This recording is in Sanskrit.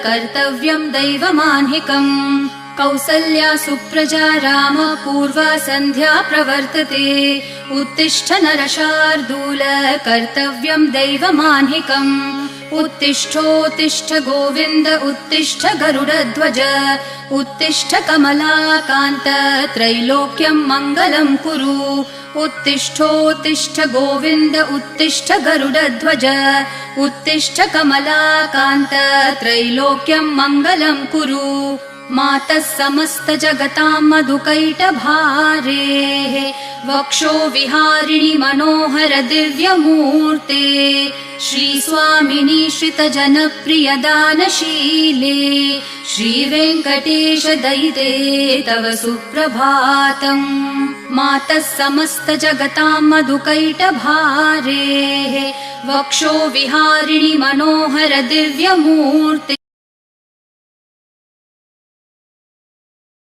कर्तव्यं दैवमान्हिकम् कौसल्या सुप्रजा राम पूर्वा सन्ध्या प्रवर्तते उत्तिष्ठ नरशार्दूल कर्तव्यं दैवमान्हिकम् उत्तिष्ठोत्तिष्ठ गोविन्द उत्तिष्ठ गरुडध्वज उत्तिष्ठ कमलाकान्त त्रैलोक्यं मङ्गलं कुरु उत्तिष्ठोत्तिष्ठ गोविन्द उत्तिष्ठ गरुडध्वज उत्तिष्ठ कमलाकान्त त्रैलोक्यं मङ्गलं कुरु मातः समस्त जगतां मधुकैटभारेः वक्षो विहारिणि मनोहर दिव्यमूर्ते श्रीस्वामिनि श्रितजनप्रिय दानशीले श्रीवेङ्कटेश दयिते तव सुप्रभातम् मातः समस्त जगतां मधुकैटभारेः वक्षो विहारिणि मनोहर दिव्यमूर्ते